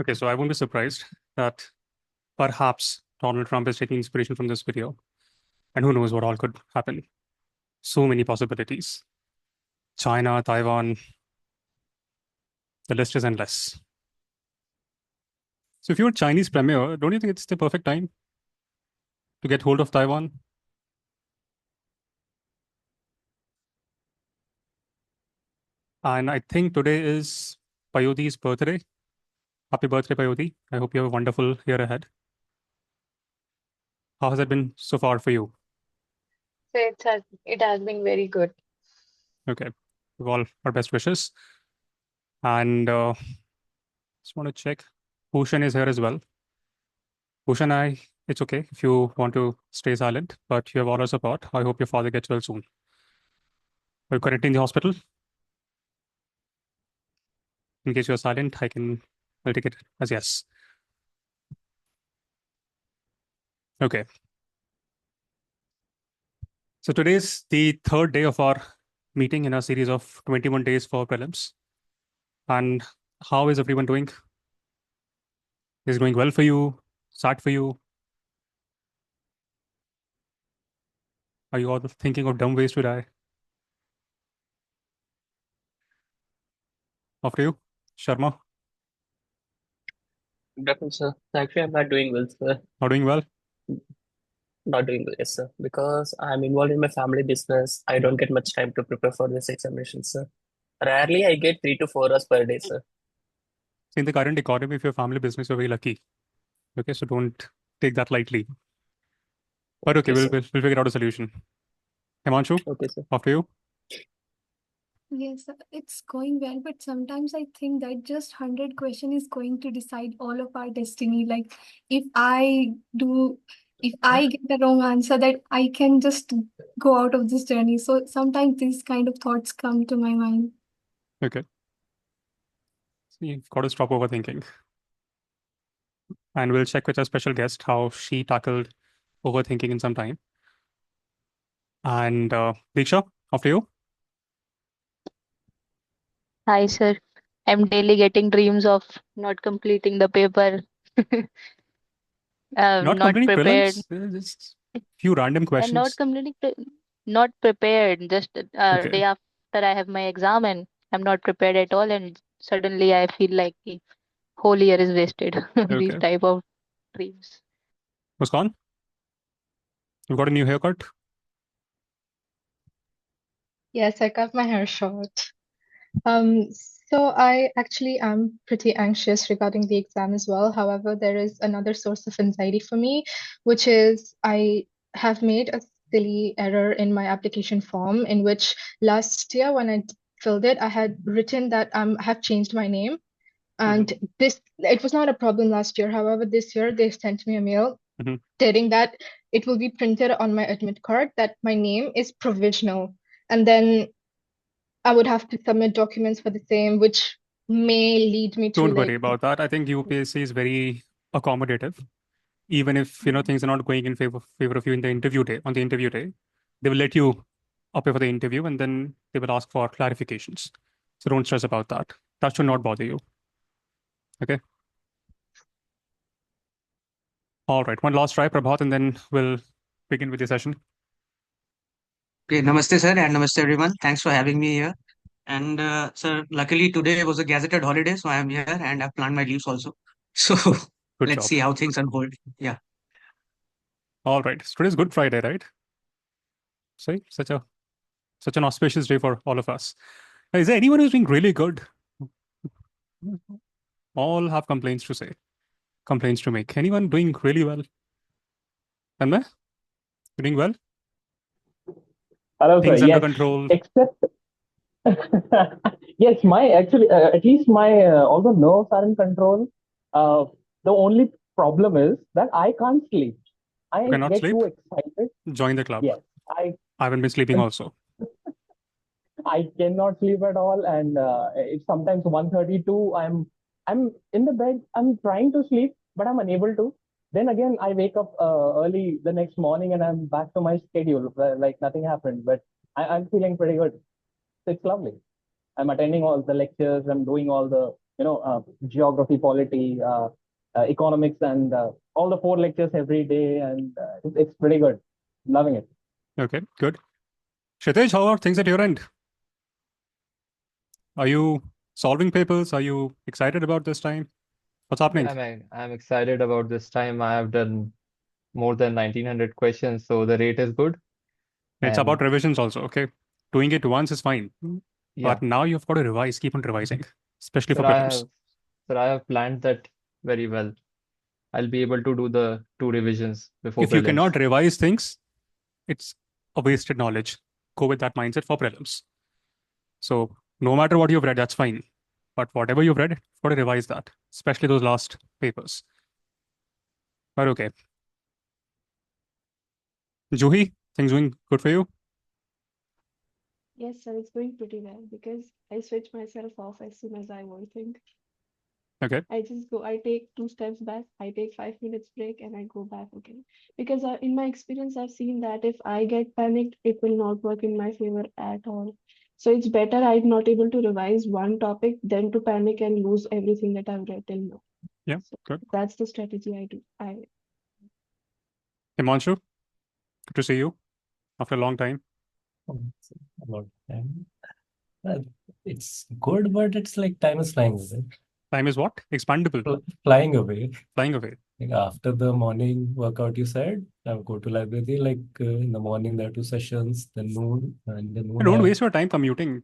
Okay, so I won't be surprised that perhaps Donald Trump is taking inspiration from this video. And who knows what all could happen. So many possibilities. China, Taiwan, the list is endless. So if you're a Chinese premier, don't you think it's the perfect time to get hold of Taiwan? And I think today is Payodi's birthday. Happy birthday, Payodi. I hope you have a wonderful year ahead. How has it been so far for you? So it has been very good. Okay. With all our best wishes. And just want to check. Bhushan is here as well. Bhushan, it's okay if you want to stay silent, but you have all our support. I hope your father gets well soon. Are you currently in the hospital? In case you're silent, I'll take it as yes. Okay. So today's the third day of our meeting in our series of 21 days for prelims. And how is everyone doing? Is it going well for you? Sad for you? Are you all thinking of dumb ways to die? After you, Sharma, Definitely, sir. Actually, I'm not doing well, sir. not doing well? Not doing well, yes, sir. Because I'm involved in my family business. I don't get much time to prepare for this examination, sir. Rarely I get 3 to 4 hours per day, sir. In the current economy, if your family business, you're very lucky. Okay, so don't take that lightly. But okay, Okay, we'll, sir. we'll, we'll figure out a solution. Himanshu, Okay, sir. after you. Yes, it's going well, but sometimes I think that just 100 question is going to decide all of our destiny. Like if I get the wrong answer, that I can just go out of this journey. So sometimes these kind of thoughts come to my mind. Okay. So you've got to stop overthinking. And we'll check with our special guest how she tackled overthinking in some time. And Diksha, after you. Hi, sir. I'm daily getting dreams of not completing the paper. Not Not completing prepared. prelims, just few random And not questions. completing, not prepared. Just Okay. day after I have my exam and I'm not prepared at all. And suddenly I feel like the whole year is wasted. These Okay. type of dreams. Muskan, you've got a new haircut? Yes, I cut my hair short. Um, so I actually am pretty anxious regarding the exam as well. However, there is another source of anxiety for me, which is I have made a silly error in my application form in which last year when I filled it, I had written that I have changed my name. And it was not a problem last year. However, this year they sent me a mail Mhm. stating that it will be printed on my admit card that my name is provisional. And then I would have to submit documents for the same, which may lead me to Don't worry like, about that. I think UPSC is very accommodative. Even if things are not going in favor of you in the interview day, on the interview day, they will let you appear for the interview and then they will ask for clarifications. So don't stress about that. That should not bother you. Okay. All right. One last try, Prabhat, and then we'll begin with the session. Okay, namaste, sir, and namaste, everyone. Thanks for having me here. And, sir, luckily today was a gazetted holiday, so I am here and I've planned my leaves also. So Good let's job. see how things unfold. Yeah. All right. So today's Good Friday, right? See, such an auspicious day for all of us. Now, is there anyone who's doing really good? All have complaints to say, complaints to make. Anyone doing really well? Tanmay, you doing well? Hello, sir. Things under Yes, control? except yes, my actually at least my all the nerves are in control. Uh, the only problem is that I can't sleep. You I cannot get sleep? too excited. Join the club. Yes, I I haven't been sleeping also. I cannot sleep at all, and it's sometimes 1:32. I'm in the bed. I'm trying to sleep, but I'm unable to. Then again, I wake up early the next morning, and I'm back to my schedule, like nothing happened. But I'm feeling pretty good. It's lovely. I'm attending all the lectures. I'm doing all the geography, polity, economics, and all the 4 lectures every day, and it's pretty good. Loving it. Okay, good. Kshitij, how are things at your end? Are you solving papers? Are you excited about this time? What's happening? Yeah, I'm excited about this time. I have done more than 1900 questions, so the rate is good. It's about And revisions also, okay? Doing it once is fine. yeah, But now you've got to revise, keep on revising, especially for sir, I prelims. have sir, I have planned that very well. I'll be able to do the 2 revisions before If you prelims. cannot revise things, it's a wasted knowledge. Go with that mindset for prelims. So no matter what you've read, that's fine. But whatever you've read, you've got to revise that, especially those last papers. But okay. Juhi, things going good for you? Yes, sir, it's going pretty well because I switch myself off as soon as I overthink. Okay. I take 2 steps back, I take 5 minutes break, and I go back again. Because in my experience, I've seen that if I get panicked, it will not work in my favor at all. So it's better I'm not able to revise one topic than to panic and lose everything that I've read till now. Yeah, So good. that's the strategy I do. Himanshu, good to see you after a long time. About time. It's good, but it's like time is flying away. Time is what? Expandable. Flying away. Flying away. Like after the morning workout, you said, I would go to library. Like in the morning, there are 2 sessions. Then noon, and then noon. Don't waste your time commuting.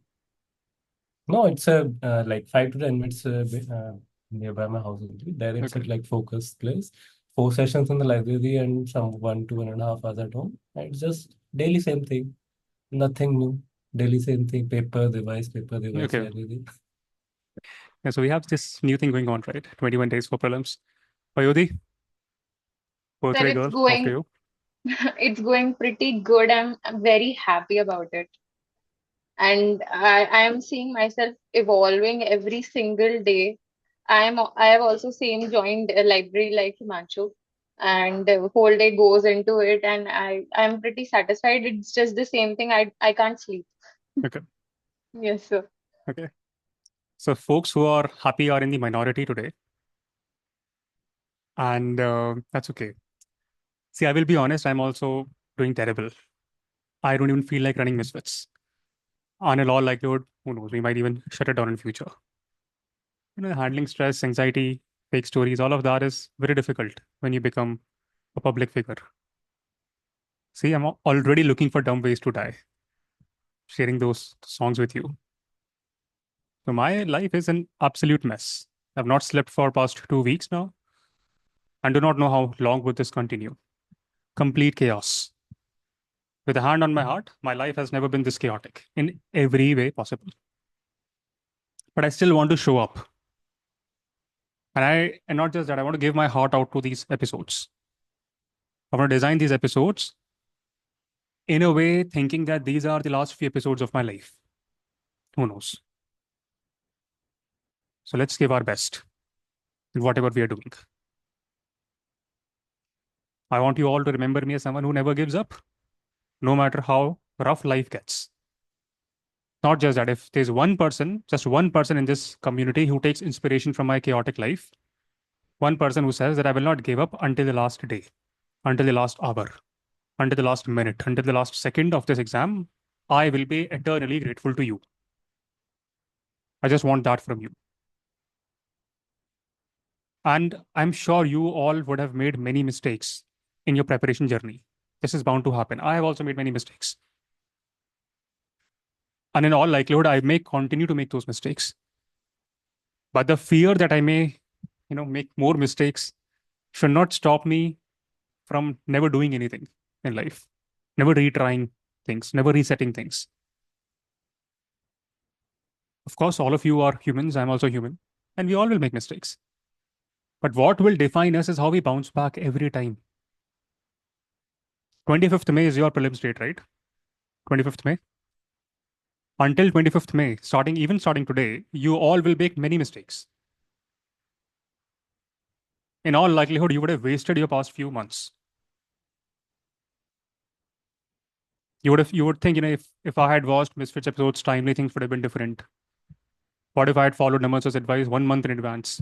No, it's like 5 to 10 minutes nearby my house only. There it's Okay. at like focused place. 4 sessions in the library and some 1.5 hours at home. And it's just daily same thing. Nothing new. Daily same thing. Paper, revise, Okay. library. Yeah, so we have this new thing going on, right? 21 days for prelims. Payodi, birthday Sir, girl, it's after going you. it's going pretty good. I'm very happy about it. And I am seeing myself evolving every single day. I have also same joined a library like Himanshu, and the whole day goes into it, and I'm pretty satisfied. It's just the same thing. I can't sleep. Okay. Yes, sir. Okay. So folks who are happy are in the minority today. And that's okay. See, I will be honest, I'm also doing terrible. I don't even feel like running MisFits. On in all likelihood, who knows, we might even shut it down in future. Handling stress, anxiety, fake stories, all of that is very difficult when you become a public figure. See, I'm already looking for dumb ways to die, sharing those songs with you. So my life is an absolute mess. I've not slept for past 2 weeks now, and do not know how long would this continue. Complete chaos. With a hand on my heart, my life has never been this chaotic in every way possible. But I still want to show up. And not just that, I want to give my heart out to these episodes. I want to design these episodes in a way thinking that these are the last few episodes of my life. Who knows? So let's give our best in whatever we are doing. I want you all to remember me as someone who never gives up, no matter how rough life gets. Not just that, if there's one person, just one person in this community who takes inspiration from my chaotic life, one person who says that I will not give up until the last day, until the last hour, until the last minute, until the last second of this exam, I will be eternally grateful to you. I just want that from you. And I'm sure you all would have made many mistakes in your preparation journey. This is bound to happen. I have also made many mistakes. And in all likelihood, I may continue to make those mistakes. But the fear that I may, make more mistakes should not stop me from never doing anything in life, never retrying things, never resetting things. Of course, all of you are humans. I'm also human. And we all will make mistakes. But what will define us is how we bounce back every time. 25th May is your prelims date, right? 25th May. Until 25th May, even starting today, you all will make many mistakes. In all likelihood, you would have wasted your past few months. You would think, if I had watched MisFits episodes timely, things would have been different. What if I had followed Namas's advice 1 month in advance?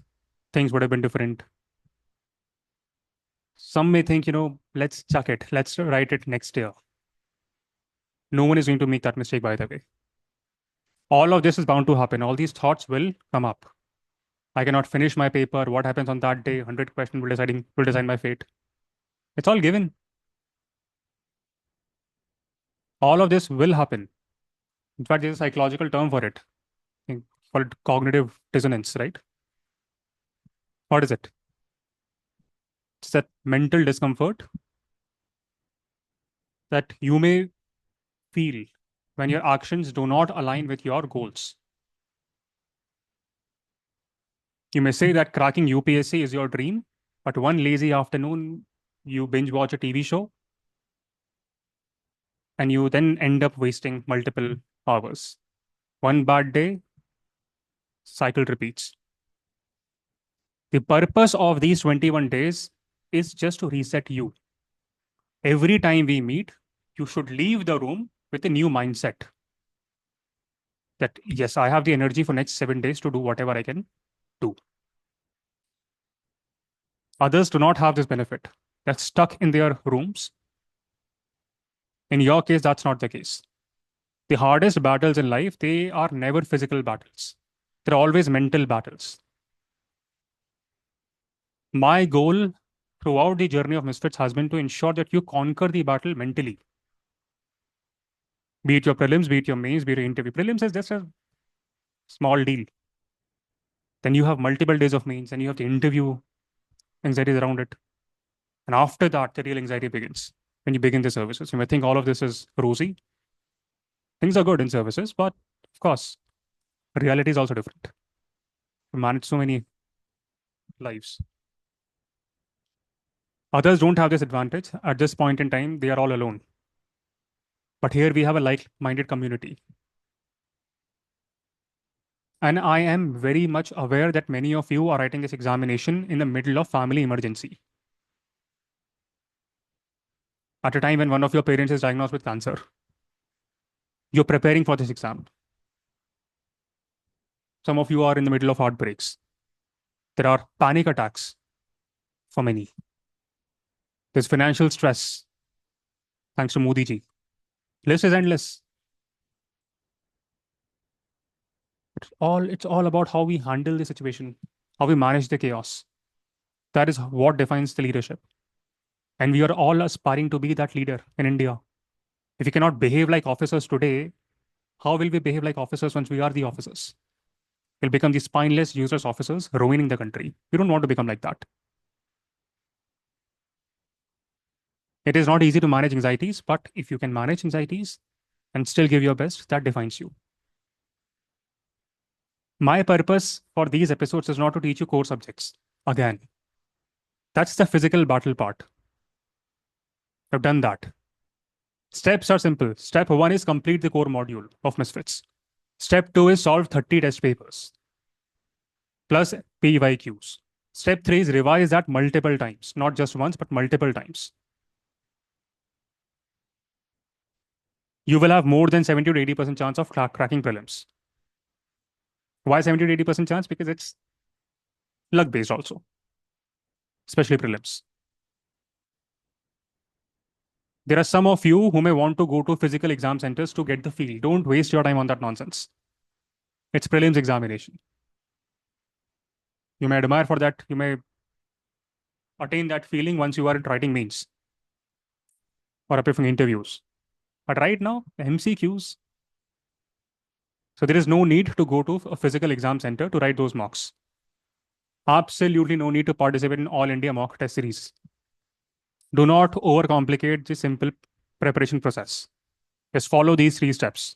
Things would have been different. Some may think, let's chuck it, let's write it next year. No one is going to make that mistake, by the way. All of this is bound to happen. All these thoughts will come up. I cannot finish my paper. What happens on that day? 100 questions will decide my fate. It's all given. All of this will happen. In fact, there's a psychological term for it. It's called cognitive dissonance, right? What is it? It's that mental discomfort that you may feel when your actions do not align with your goals. You may say that cracking UPSC is your dream, but one lazy afternoon, you binge watch a TV show and you then end up wasting multiple hours. One bad day, cycle repeats. The purpose of these 21 days is just to reset you. Every time we meet, you should leave the room with a new mindset that, yes, I have the energy for next 7 days to do whatever I can do. Others do not have this benefit. They're stuck in their rooms. In your case, that's not the case. The hardest battles in life, they are never physical battles. They're always mental battles. My goal throughout the journey of MisFits has been to ensure that you conquer the battle mentally. Be it your prelims, be it your mains, be it your interview. Prelims is just a small deal. Then you have multiple days of mains, and you have the interview anxieties around it. And after that, the real anxiety begins when you begin the services. You may think all of this is rosy. Things are good in services, but of course, reality is also different. You manage so many lives. Others don't have this advantage. At this point in time, they are all alone. But here we have a like-minded community. And I am very much aware that many of you are writing this examination in the middle of family emergency. At a time when one of your parents is diagnosed with cancer. You're preparing for this exam. Some of you are in the middle of heartbreaks. There are panic attacks for many. There's financial stress, thanks to Modi ji. List is endless. It's all about how we handle the situation, how we manage the chaos. That is what defines the leadership. And we are all aspiring to be that leader in India. If we cannot behave like officers today, how will we behave like officers once we are the officers? We'll become the spineless, useless officers ruining the country. We don't want to become like that. It is not easy to manage anxieties, but if you can manage anxieties and still give your best, that defines you. My purpose for these episodes is not to teach you core subjects. Again, that's the physical battle part. I've done that. Steps are simple. Step 1 is complete the core module of MisFits. Step 2 is solve 30 test papers plus PYQs. Step 3 is revise that multiple times, not just once, but multiple times. You will have more than 70 to 80% chance of cracking prelims. Why 70 to 80% chance? Because it's luck based also, especially prelims. There are some of you who may want to go to physical exam centers to get the feel. Don't waste your time on that nonsense. It's prelims examination. You may admire for that. You may attain that feeling once you are writing mains or appearing interviews. But right now, the MCQs. So there is no need to go to a physical exam center to write those mocks. Absolutely no need to participate in All India mock test series. Do not overcomplicate the simple preparation process. Just follow these 3 steps.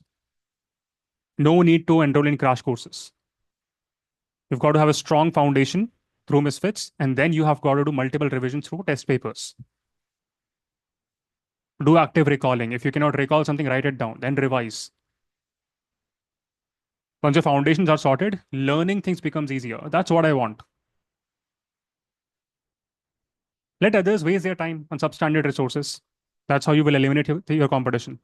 No need to enroll in crash courses. You've got to have a strong foundation through MisFits, and then you have got to do multiple revisions through test papers. Do active recalling. If you cannot recall something, write it down, then revise. Once your foundations are sorted, learning things becomes easier. That's what I want. Let others waste their time on substandard resources. That's how you will eliminate your competition.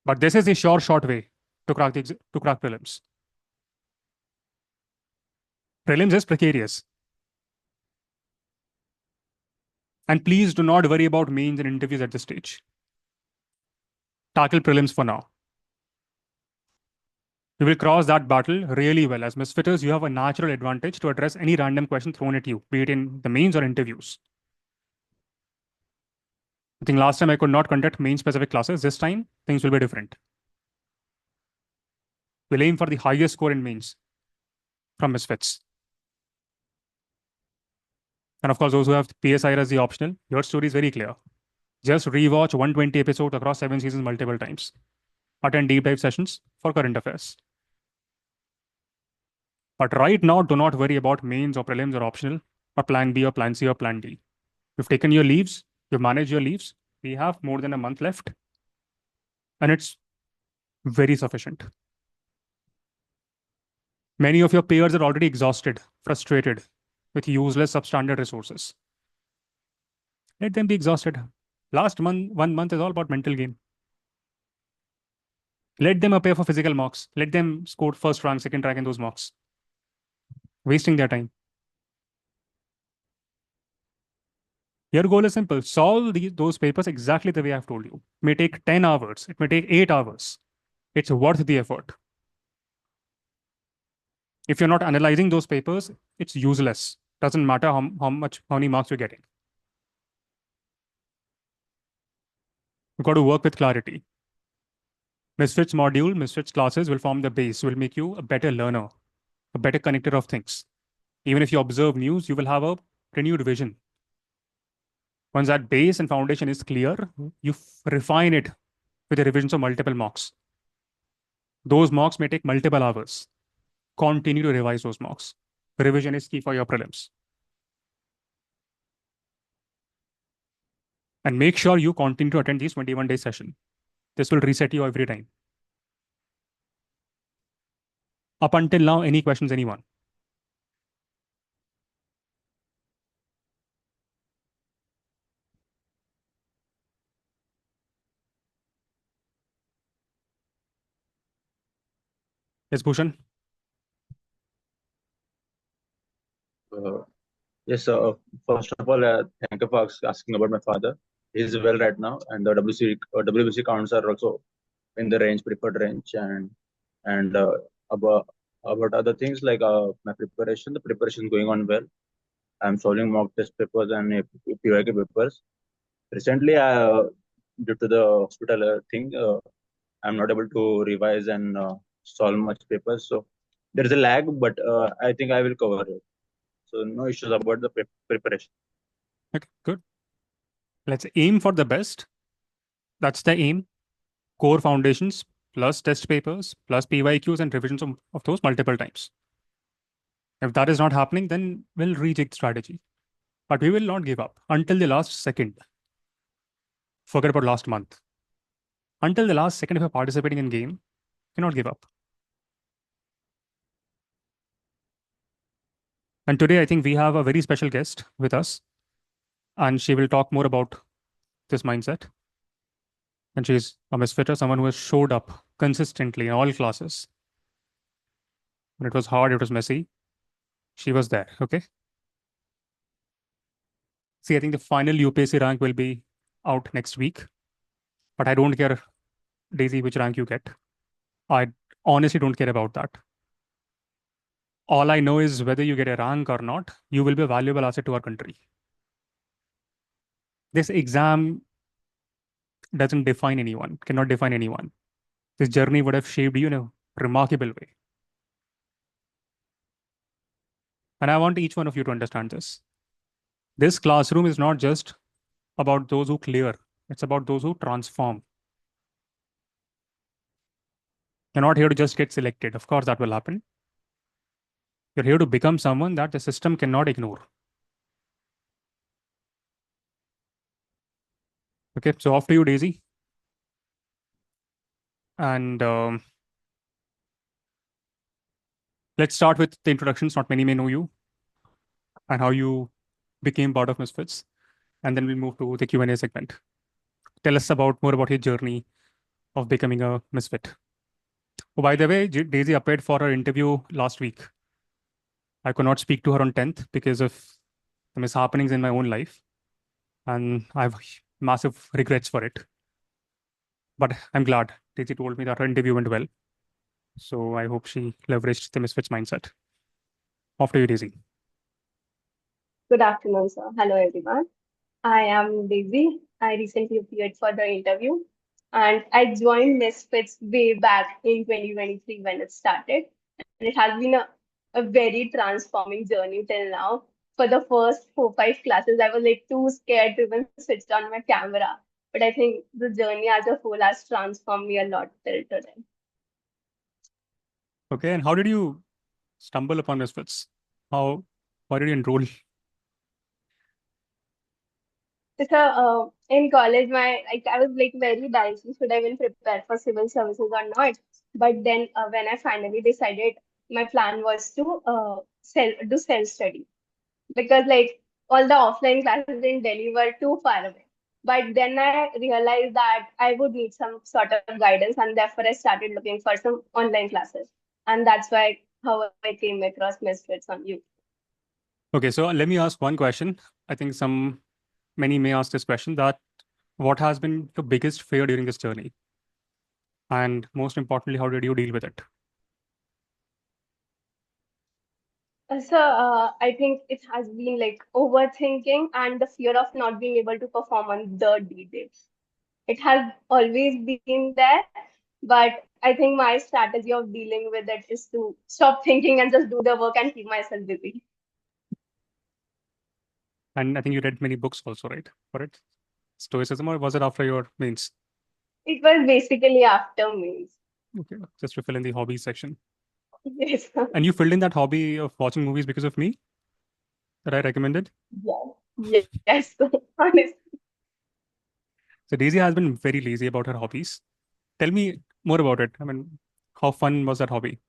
But this is the sure short way to crack prelims. Prelims is precarious. And please do not worry about mains and interviews at this stage. Tackle prelims for now. You will cross that battle really well. As misfitters, you have a natural advantage to address any random question thrown at you, be it in the mains or interviews. I think last time I could not conduct main specific classes. This time, things will be different. We'll aim for the highest score in mains from misfits. And of course, those who have PSI as the optional, your story is very clear. Just rewatch 120 episodes across 7 seasons multiple times. Attend deep dive sessions for current affairs. But right now, do not worry about mains or prelims or optional or plan B or plan C or plan D. You've taken your leaves, you've managed your leaves. We have more than a month left. And it's very sufficient. Many of your peers are already exhausted, frustrated with useless substandard resources. Let them be exhausted. Last month, 1 month is all about mental game. Let them appear for physical mocks. Let them score first rank, second rank in those mocks. Wasting their time. Your goal is simple. Solve those papers exactly the way I've told you. It may take 10 hours. It may take 8 hours. It's worth the effort. If you're not analyzing those papers, it's useless. Doesn't matter how many marks you're getting. You've got to work with clarity. Misfits module, Misfits classes will form the base, will make you a better learner, a better connector of things. Even if you observe news, you will have a renewed vision. Once that base and foundation is clear, you refine it with the revisions of multiple mocks. Those mocks may take multiple hours. Continue to revise those mocks. Revision is key for your prelims. And make sure you continue to attend these 21-day session. This will reset you every time. Up until now, any questions, anyone? Yes, Bhushan? Yes, first of all, thank you for asking about my father. He's well right now, and the WBC counts are also in the preferred range, and about other things like my preparation. The preparation is going on well. I'm solving mock test papers and PYQ papers. Recently, due to the hospital thing, I'm not able to revise and solve much papers. So there is a lag, but I think I will cover it. So no issues about the preparation. Okay, good. Let's aim for the best. That's the aim. Core foundations plus test papers plus PYQs and revisions of those multiple times. If that is not happening, then we'll reject strategy. But we will not give up until the last second. Forget about last month. Until the last second, if you're participating in game, cannot give up. And today, I think we have a very special guest with us, and she will talk more about this mindset. And she's a misfitter, someone who has showed up consistently in all classes. When it was hard, it was messy. She was there, okay? See, I think the final UPSC rank will be out next week, but I don't care, Daisy, which rank you get. I honestly don't care about that. All I know is whether you get a rank or not, you will be a valuable asset to our country. This exam doesn't define anyone, cannot define anyone. This journey would have shaped you in a remarkable way. And I want each one of you to understand this. This classroom is not just about those who clear, it's about those who transform. You're not here to just get selected. Of course, that will happen. You're here to become someone that the system cannot ignore. Okay, so off to you, Daisy. And let's start with the introductions. Not many may know you and how you became part of Misfits. And then we'll move to the Q&A segment. Tell us more about your journey of becoming a Misfit. Oh, by the way, Daisy appeared for her interview last week. I could not speak to her on 10th because of the mishappenings in my own life. And I have massive regrets for it. But I'm glad Daisy told me that her interview went well. So I hope she leveraged the MisFits mindset. Off to you, Daisy. Good afternoon, sir. Hello, everyone. I am Daisy. I recently appeared for the interview and I joined MisFits way back in 2023 when it started. And it has been a very transforming journey till now. For the first 4, 5 classes, I was like too scared to even switch on my camera. But I think the journey as a whole has transformed me a lot till today. Okay, and how did you stumble upon MisFits? Why did you enroll? So in college, I was like very dicey. Should I even prepare for civil services or not? But then when I finally decided, my plan was to self study because like all the offline classes in Delhi were too far away. But then I realized that I would need some sort of guidance, and therefore I started looking for some online classes, and that's why how I came across MisFits on YouTube. Okay, so let me ask one question. I think many may ask this question, that what has been your biggest fear during this journey? And most importantly, how did you deal with it? So I think it has been like overthinking and the fear of not being able to perform on the D-days. It has always been there, but I think my strategy of dealing with it is to stop thinking and just do the work and keep myself busy. And I think you read many books also, right? For it? Stoicism, or was it after your mains? It was basically after mains. Okay, just to fill in the hobbies section. Yes. And you filled in that hobby of watching movies because of me that I recommended? Yeah. Yes. Honestly. So Daisy has been very lazy about her hobbies. Tell me more about it. I mean, how fun was that hobby?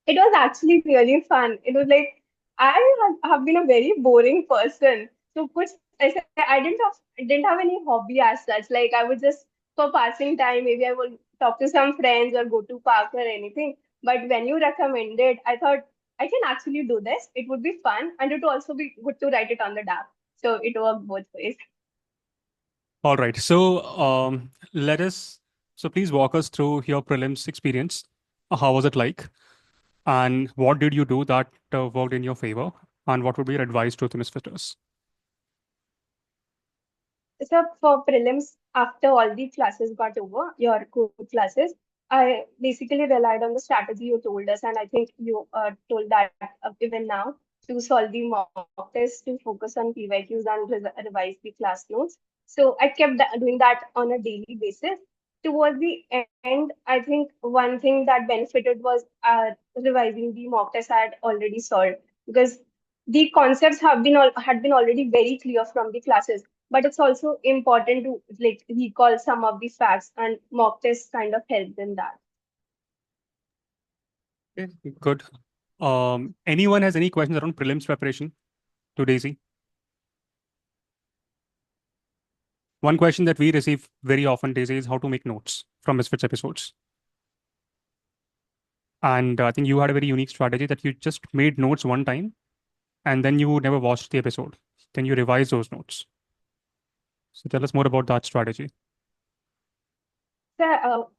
It was actually really fun. It was like have been a very boring person. So kuch I didn't have any hobby as such. Like I would just for passing time, maybe I would talk to some friends or go to park or anything. But when you recommended, I thought I can actually do this. It would be fun and it would also be good to write it on the DAP. So it worked both ways. All right. So please walk us through your prelims experience. How was it like? And what did you do that worked in your favor? And what would be your advice to the misfitters? So for prelims, after all the classes got over, your core classes, I basically relied on the strategy you told us, and I think you told that even now to solve the mock test, to focus on PYQs and revise the class notes. So I kept doing that on a daily basis. Towards the end, I think one thing that benefited was revising the mock test I had already solved because the concepts had been already very clear from the classes, but it's also important to like recall some of the facts, and mock tests kind of help in that. Okay, good. Anyone has any questions around prelims preparation to Daisy? One question that we receive very often, Daisy, is how to make notes from Misfits episodes. And I think you had a very unique strategy that you just made notes one time and then you never watched the episode. Then you revise those notes. So tell us more about that strategy. So,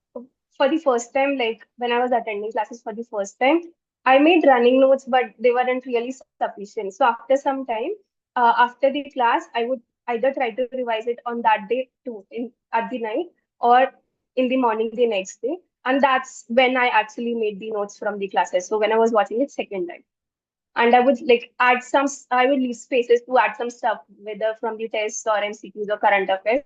for the first time, like when I was attending classes for the first time, I made running notes, but they weren't really sufficient. So after some time, after the class, I would either try to revise it on that day too, at the night, or in the morning the next day. And that's when I actually made the notes from the classes. So when I was watching it second time. And I would like I would leave spaces to add some stuff, whether from the tests or MCQs or current affairs.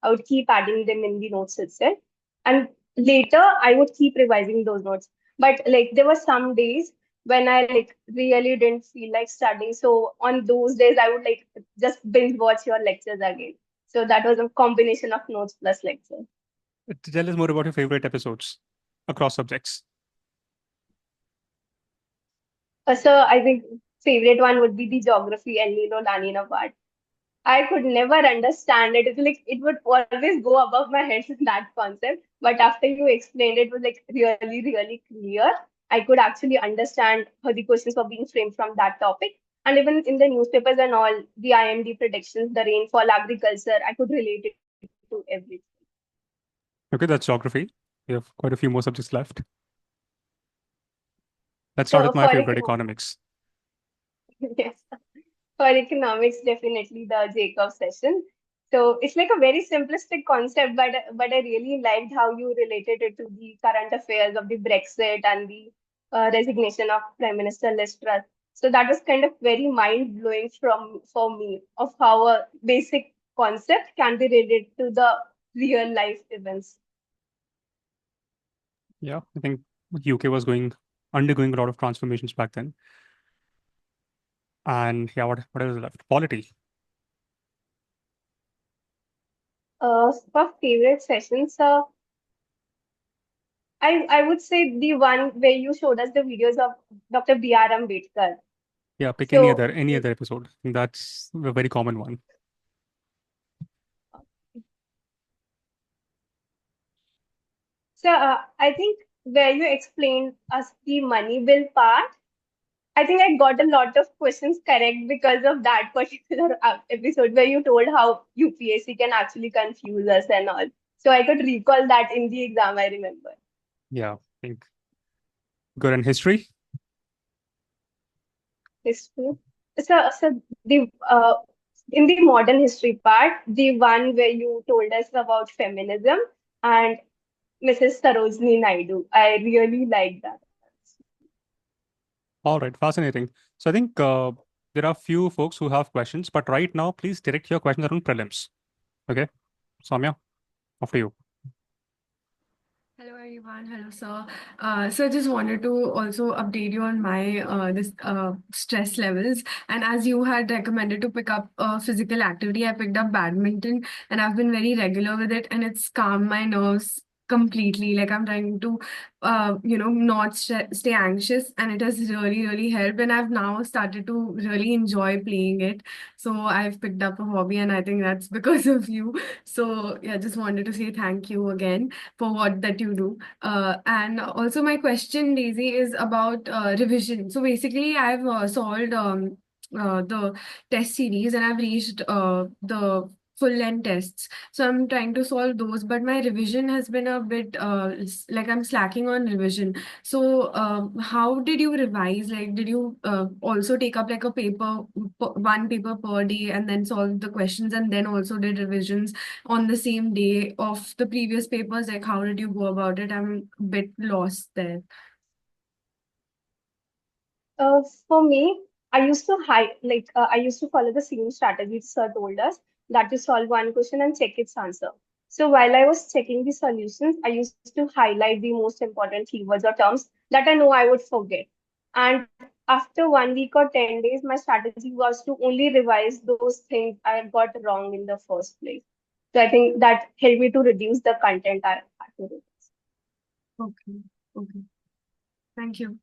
I would keep adding them in the notes itself. And later I would keep revising those notes. But like there were some days when I like really didn't feel like studying. So on those days I would like just binge watch your lectures again. So that was a combination of notes plus lecture. Tell us more about your favorite episodes across subjects. So I think favorite one would be the geography El Nino La Nina part. I could never understand it. It's like it would always go above my head in that concept. But after you explained it, was like really, really clear. I could actually understand how the questions were being framed from that topic. And even in the newspapers and all, the IMD predictions, the rainfall, agriculture, I could relate it to everything. Okay, that's geography. We have quite a few more subjects left. Let's start So with my for favorite, economics. yes, for economics, definitely the Jacob session. So it's like a very simplistic concept, but I really liked how you related it to the current affairs of the Brexit and the resignation of Prime Minister Liz Truss. So that was kind of very mind blowing from for me of how a basic concept can be related to the real life events. Yeah, I think UK was undergoing a lot of transformations back then. And yeah, what else is left? Polity. For favorite sessions, I would say the one where you showed us the videos of Dr. B.R. Ambedkar. Yeah, pick any So, other episode. I think that's a very common one. so I think where you explained us the money bill part, I think I got a lot of questions correct because of that particular episode where you told how UPSC can actually confuse us and all. So I could recall that in the exam, I remember. Yeah, I think good. And history. History. So the in the modern history part, the one where you told us about feminism and Mrs. Sarojini Naidu, I really like that. All right, fascinating. So I think there are few folks who have questions, but right now, please direct your questions around prelims. Okay, Soumya, after you. Hello everyone. Hello sir. So I just wanted to also update you on my this stress levels. And as you had recommended to pick up physical activity, I picked up badminton, and I've been very regular with it, and it's calmed my nerves completely. Like I'm trying to not stay anxious, and it has really helped. And I've now started to really enjoy playing it. So I've picked up a hobby, and I think that's because of you. So yeah, just wanted to say thank you again for what that you do. And also my question, Daisy, is about revision. So basically, I've solved the test series, and I've reached the full length tests. So I'm trying to solve those, but my revision has been a bit like I'm slacking on revision. So how did you revise? Like, did you also take up like a one paper per day, and then solve the questions, and then also did revisions on the same day of the previous papers? Like, how did you go about it? I'm a bit lost there. For me, I used to follow the same strategy sir told us that to solve one question and check its answer. So while I was checking the solutions, I used to highlight the most important keywords or terms that I know I would forget. And after 1 week or 10 days, my strategy was to only revise those things I got wrong in the first place. So I think that helped me to reduce the content I had to revise. Okay. Okay. Thank you.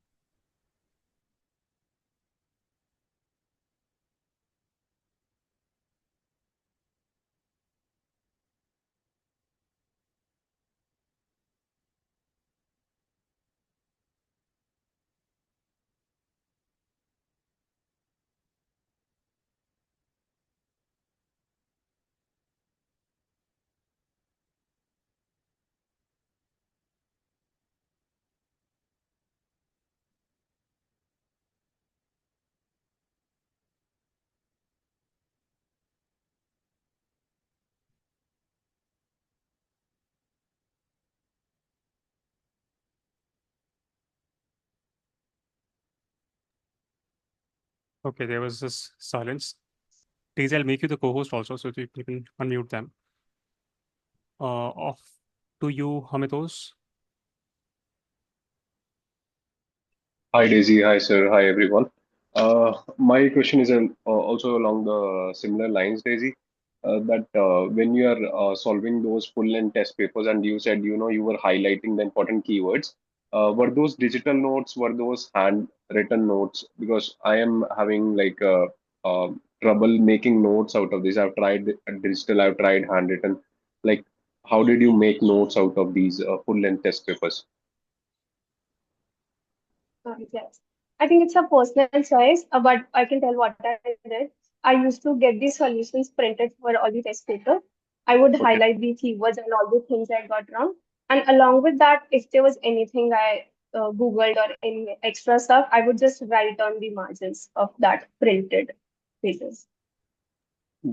Okay, there was this silence. Daisy, I'll make you the co-host also, so you can unmute them. Off to you, Hamitos. Hi Daisy, hi sir, hi everyone. My question is also along the similar lines, Daisy. That when you are solving those full-length test papers, and you said you were highlighting the important keywords. Were those digital notes? Were those handwritten notes? Because I am having like trouble making notes out of this. I've tried digital, I've tried handwritten. Like, how did you make notes out of these full-length test papers? Yes. I think it's a personal choice, but I can tell what I did. I used to get the solutions printed for all the test paper. I would Okay. highlight the keywords and all the things I got wrong. And along with that, if there was anything I Googled or any extra stuff, I would just write on the margins of that printed pages.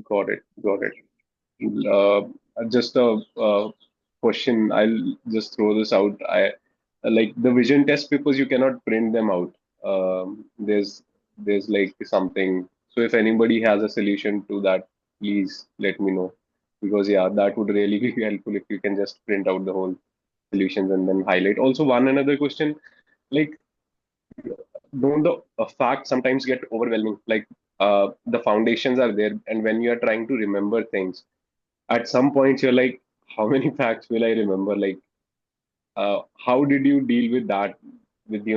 Got it. Got it. Just a question. I'll just throw this out. I like the vision test papers. You cannot print them out. There's like something. So if anybody has a solution to that, please let me know. Because yeah, that would really be helpful if you can just print out the whole solutions and then highlight. Also, one another question, like don't the facts sometimes get overwhelming? Like the foundations are there, and when you are trying to remember things at some point you're like, how many facts will I remember? Like, how did you deal with that with,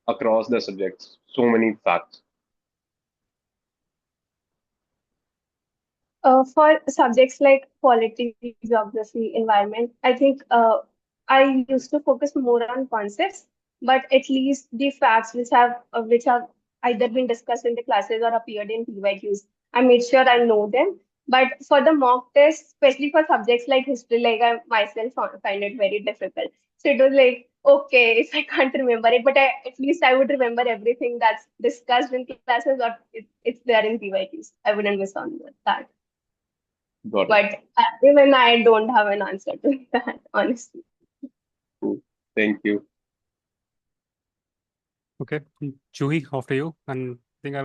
across the subjects? So many facts. For subjects like politics, geography, environment, I think I used to focus more on concepts, but at least the facts which have either been discussed in the classes or appeared in PYQs, I made sure I know them. But for the mock test, especially for subjects like history, like I myself find it very difficult. So it was like, okay, if I can't remember it, but at least I would remember everything that's discussed in classes or it's there in PYQs. I wouldn't miss on that. Got it. But even I don't have an answer to that, honestly. Cool. Thank you. Okay, Juhi, after you. And I think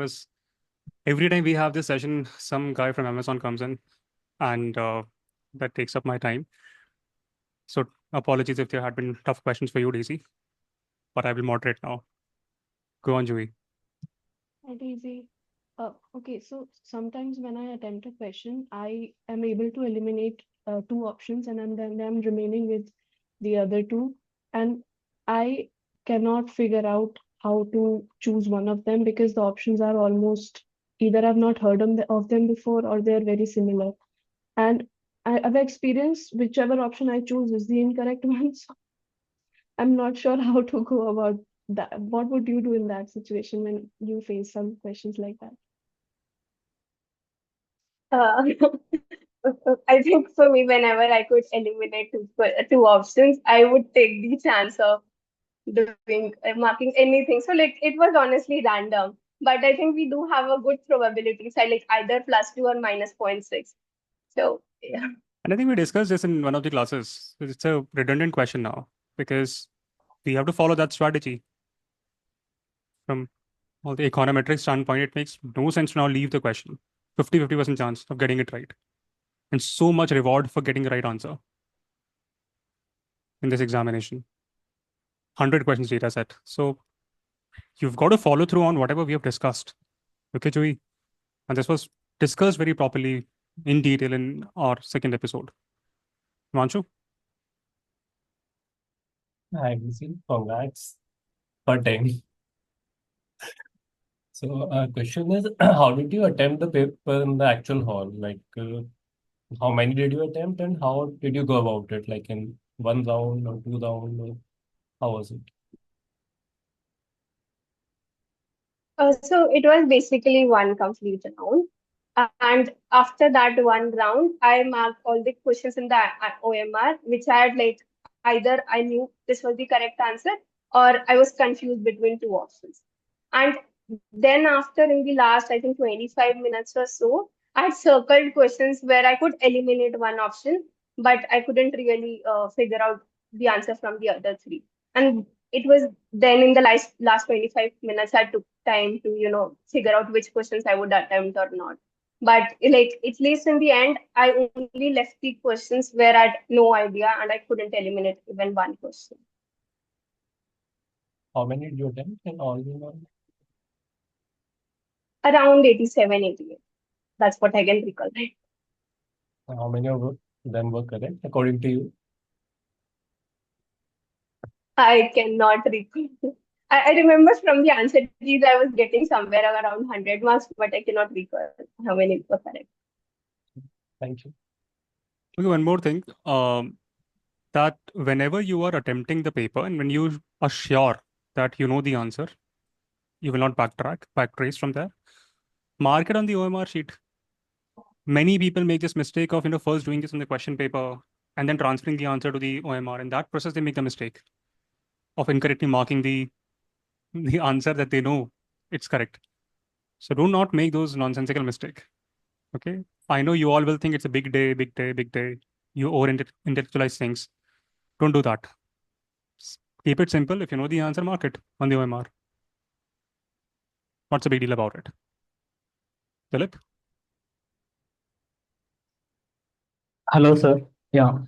every time we have this session, some guy from Amazon comes in and that takes up my time. So apologies if there had been tough questions for you, Daisy, but I will moderate now. Go on, Juhi. Right, easy. Okay, so sometimes when I attempt a question, I am able to eliminate two options and then I'm remaining with the other two. And I cannot figure out how to choose one of them because the options are almost either I've not heard of them before or they're very similar. And I've experienced whichever option I choose is the incorrect one. So I'm not sure how to go about that. What would you do in that situation when you face some questions like that? Uh, I think for me, whenever I could eliminate two options, I would take the chance of doing marking anything. So like it was honestly random, but I think we do have a good probability side, like either +2 or -0.6. So yeah. And I think we discussed this in one of the classes. It's a redundant question now because we have to follow that strategy. From all the econometric standpoint, it makes no sense to now leave the question. 50% chance of getting it right. And so much reward for getting the right answer in this examination. 100 questions data set. So you've got to follow through on whatever we have discussed. Okay, Joey? And this was discussed very properly in detail in our second episode. Himanshu? I see. Congrats for 10. So, question is, how did you attempt the paper in the actual hall? Like, how many did you attempt and how did you go about it? Like in one round or two round, or how was it? So it was basically one complete round. And after that one round, I marked all the questions in the OMR, which had like either I knew this was the correct answer or I was confused between two options. And then after in the last, I think 25 minutes or so, I had circled questions where I could eliminate one option, but I couldn't really figure out the answer from the other three. And it was then in the last 25 minutes I took time to, figure out which questions I would attempt or not. But like at least in the end, I only left the questions where I had no idea and I couldn't eliminate even one question. How many did you attempt and all in all? Around 87, 88. That's what I can recall. How many of them were correct according to you? I cannot recall. I remember from the answer keys I was getting somewhere around 100 marks, but I cannot recall how many were correct. Thank you. Okay, one more thing. That whenever you are attempting the paper and when you are sure that you know the answer, You will not backtrace from there. Mark it on the OMR sheet. Many people make this mistake of first doing this on the question paper and then transferring the answer to the OMR. In that process, they make the mistake of incorrectly marking the answer that they know it's correct. So do not make those nonsensical mistake. Okay. I know you all will think it's a big day, big day, big day. You over-intellectualize things. Don't do that. Keep it simple. If you know the answer, mark it on the OMR. What's the big deal about it? Philip? Hello, sir. Yeah.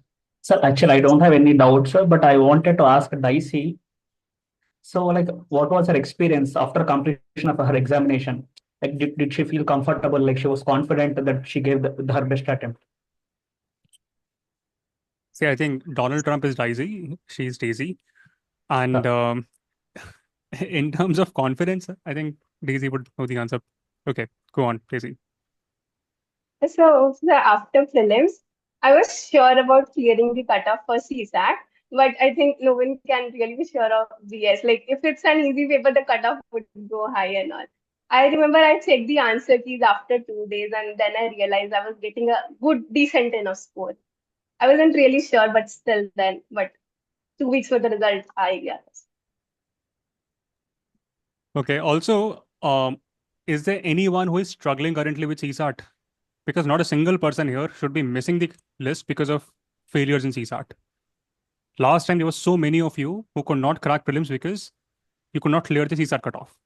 Sir, actually, I don't have any doubts, sir, but I wanted to ask Dicey. So, like, what was her experience after completion of her examination? Like, did she feel comfortable? Like, she was confident that she gave her best attempt? See, I think Donald Trump is Daisy. She's Daisy. And in terms of confidence, I think Daisy would know the answer. Okay, go on, Daisy. So after prelims, I was sure about clearing the cutoff for CSAT, but I think no one can really be sure of GS. Like if it's an easy paper, the cutoff would go high and all. I remember I checked the answer keys after 2 days, and then I realized I was getting a good, decent enough score. I wasn't really sure, but still then, but 2 weeks for the result, I guess. Okay, also, is there anyone who is struggling currently with CSAT? Because not a single person here should be missing the list because of failures in CSAT. Last time, there were so many of you who could not crack prelims because you could not clear the CSAT cutoff.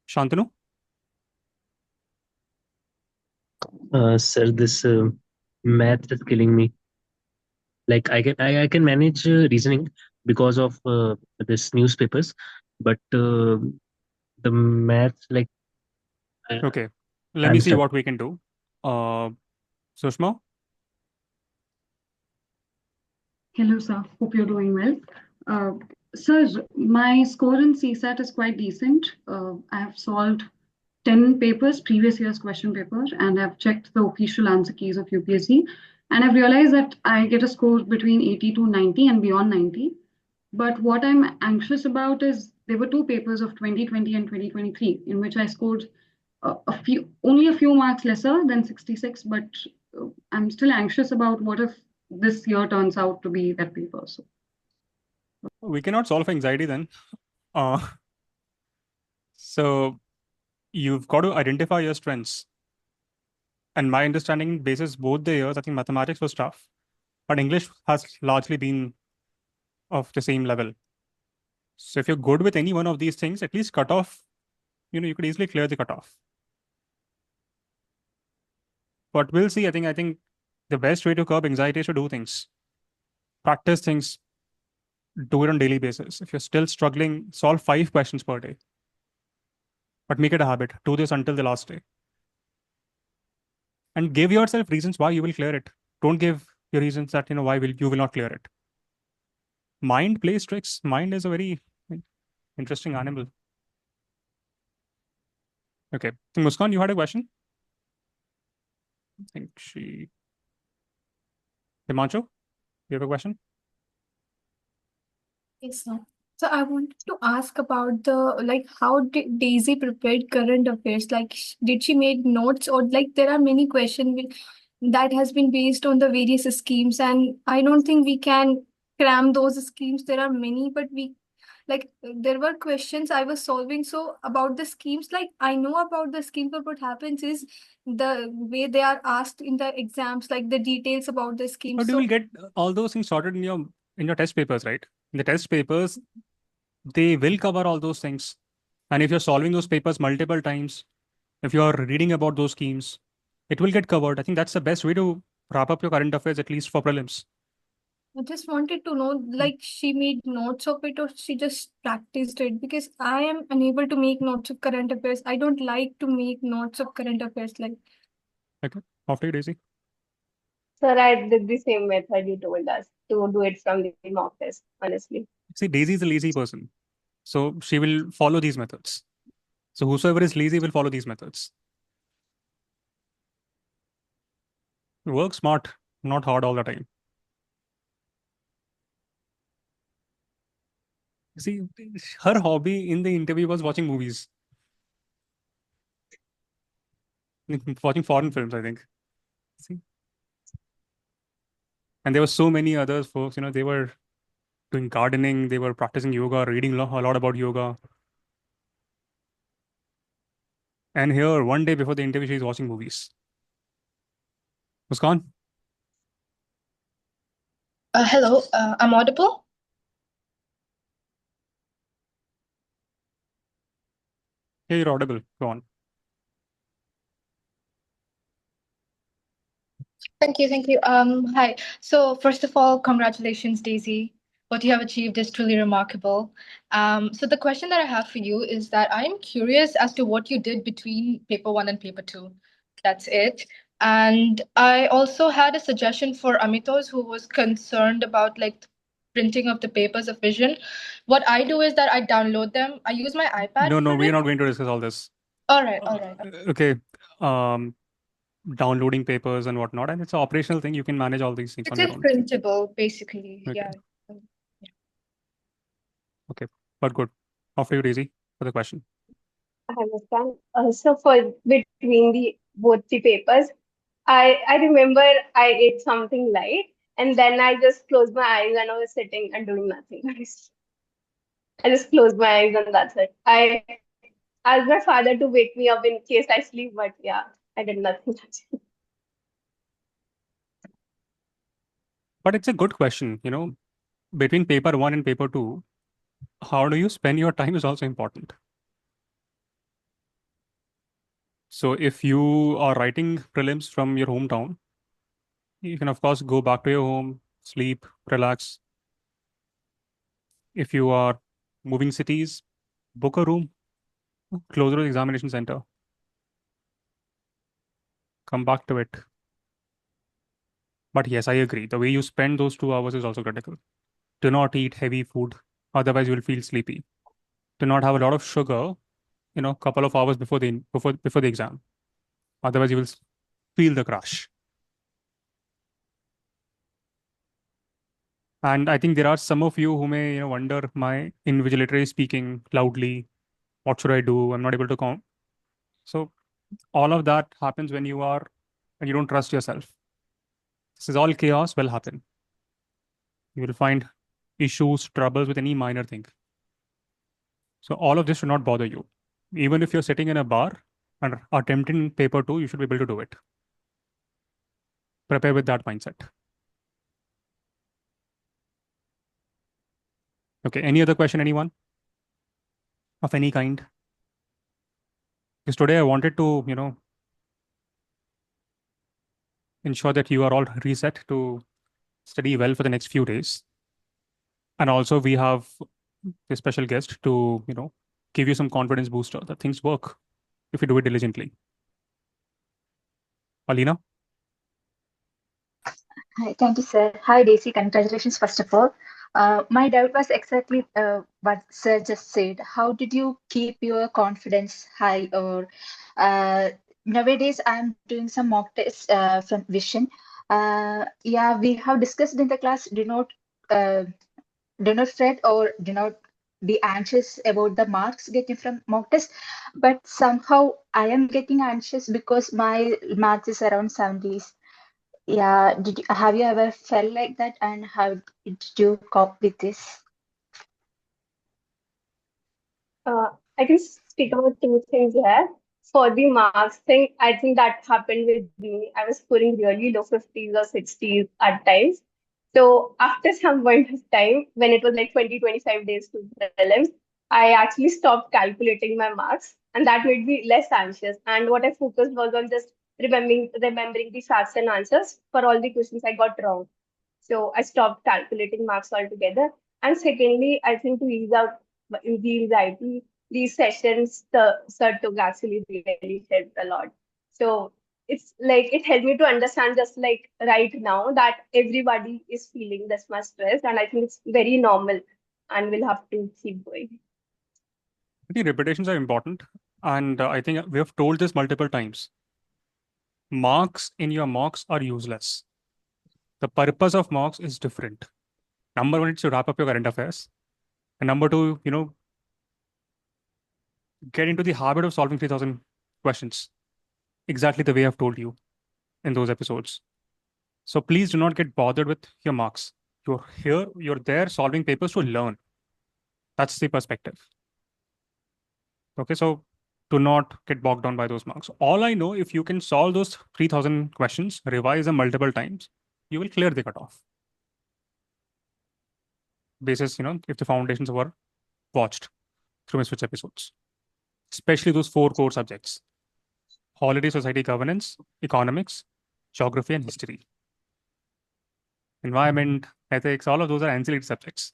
Shantanu? Sir, this math is killing me. Like I can manage reasoning because of this newspapers, but the math like Okay, let I'm me see stuck. what we can do. Sushma? Hello, sir. Hope you're doing well. Sir, my score in CSAT is quite decent. I have solved 10 papers, previous year's question paper, and I've checked the official answer keys of UPSC. And I've realized that I get a score between 80 to 90 and beyond 90. But what I'm anxious about is there were two papers of 2020 and 2023 in which I scored only a few marks lesser than 66, but I'm still anxious about what if this year turns out to be that paper. So We cannot solve anxiety then. So you've got to identify your strengths. And my understanding basis both the years, I think mathematics was tough, but English has largely been of the same level. So if you're good with any one of these things, at least cut off, you could easily clear the cutoff. But we'll see. I think the best way to curb anxiety is to do things. Practice things, do it on daily basis. If you're still struggling, solve 5 questions per day. But make it a habit. Do this until the last day. And give yourself reasons why you will clear it. Don't give your reasons that why you will not clear it. Mind plays tricks. Mind is a very interesting animal. Okay. So Muskan, you had a question? I think she. Himanshu, you have a question? Yes, sir. So I wanted to ask about how did Daisy prepared current affairs? Like, did she make notes or there are many questions that has been based on the various schemes, and I don't think we can cram those schemes. There are many, but there were questions I was solving. So about the schemes, I know about the schemes, but what happens is the way they are asked in the exams, like the details about the schemes. But you will get all those things sorted in your test papers, right? In the test papers, they will cover all those things. And if you're solving those papers multiple times, if you're reading about those schemes, it will get covered. I think that's the best way to wrap up your current affairs, at least for prelims. I just wanted to know, she made notes of it or she just practiced it, because I am unable to make notes of current affairs. I don't like to make notes of current affairs. Okay. After you, Daisy. Sir, I did the same method you told us to do it from the mock test, honestly. See, Daisy is a lazy person. So she will follow these methods. So whosoever is lazy will follow these methods. Work smart, not hard all the time. See, her hobby in the interview was watching movies, watching foreign films, I think. See, and there were so many others folks, they were doing gardening, they were practicing yoga, reading a lot about yoga. And here, one day before the interview, she's watching movies. Muskan? Hello, I'm audible? Yeah, you're audible. Go on. Thank you, thank you. Hi. So first of all, congratulations, Daisy. What you have achieved is truly remarkable. So the question that I have for you is that I am curious as to what you did between paper one and paper two. That's it. And I also had a suggestion for Amitos who was concerned about like printing of the papers of vision. What I do is that I download them. I use my iPad No, for we're it. not going to discuss all this. All right, all right. Okay. Downloading papers and whatnot, and it's an operational thing. You can manage all these things It on your is own. printable, basically. Okay. Yeah. Okay, but good. After you, Daisy, for the question. I understand. So for between the both the papers, I remember I ate something light and then I just closed my eyes and I was sitting and doing nothing. I just closed my eyes and that's it. I asked my father to wake me up in case I sleep, but yeah, I did nothing. But it's a good question. Between paper one and paper two, how do you spend your time is also important. So if you are writing prelims from your hometown, you can of course go back to your home, sleep, relax. If you are moving cities, book a room closer to the examination center. Come back to it. But yes, I agree. The way you spend those 2 hours is also critical. Do not eat heavy food, otherwise you will feel sleepy. Do not have a lot of sugar, couple of hours before the exam. Otherwise, you will feel the crash. And I think there are some of you who may, wonder my invigilatory is speaking loudly. What should I do? I'm not able to count. So all of that happens when you don't trust yourself. This is all chaos will happen. You will find issues, troubles with any minor thing. So all of this should not bother you. Even if you're sitting in a bar and attempting paper two, you should be able to do it. Prepare with that mindset. Okay, any other question, anyone? Of any kind? Because today I wanted to, ensure that you are all reset to study well for the next few days. And also we have a special guest to, give you some confidence booster that things work if you do it diligently. Alina? Hi, thank you, sir. Hi, Daisy. Congratulations, first of all. My doubt was exactly what sir just said. How did you keep your confidence high? Or nowadays, I'm doing some mock tests from Vision. Yeah, we have discussed in the class. Do not fret or do not be anxious about the marks getting from mock test. But somehow I am getting anxious because my marks is around 70s. Yeah, have you ever felt like that, and how did you cope with this? I can speak about two things here. For the marks thing, I think that happened with me. I was scoring really low 50s or 60s at times. So after some point of time, when it was like 20, 25 days to prelims, I actually stopped calculating my marks and that made me less anxious. And what I focused was on just remembering the facts and answers for all the questions I got wrong. So I stopped calculating marks altogether. And secondly, I think to ease out the anxiety, these sessions the sir took actually really helped a lot. So it's like it helped me to understand just like right now that everybody is feeling this much stress, and I think it's very normal, and we'll have to keep going. I think repetitions are important. And I think we have told this multiple times. Marks in your mocks are useless. The purpose of mocks is different. Number one, it's to wrap up your current affairs. And number two, get into the habit of solving 3,000 questions, exactly the way I've told you in those episodes. So please do not get bothered with your marks. You're there solving papers to learn. That's the perspective. Okay, so do not get bogged down by those marks. All I know, if you can solve those 3,000 questions, revise them multiple times, you will clear the cutoff. Basis, if the foundations were watched through MisFits episodes, especially those 4 core subjects: holiday, society, governance, economics, geography, and history. Environment, ethics, all of those are ancillary subjects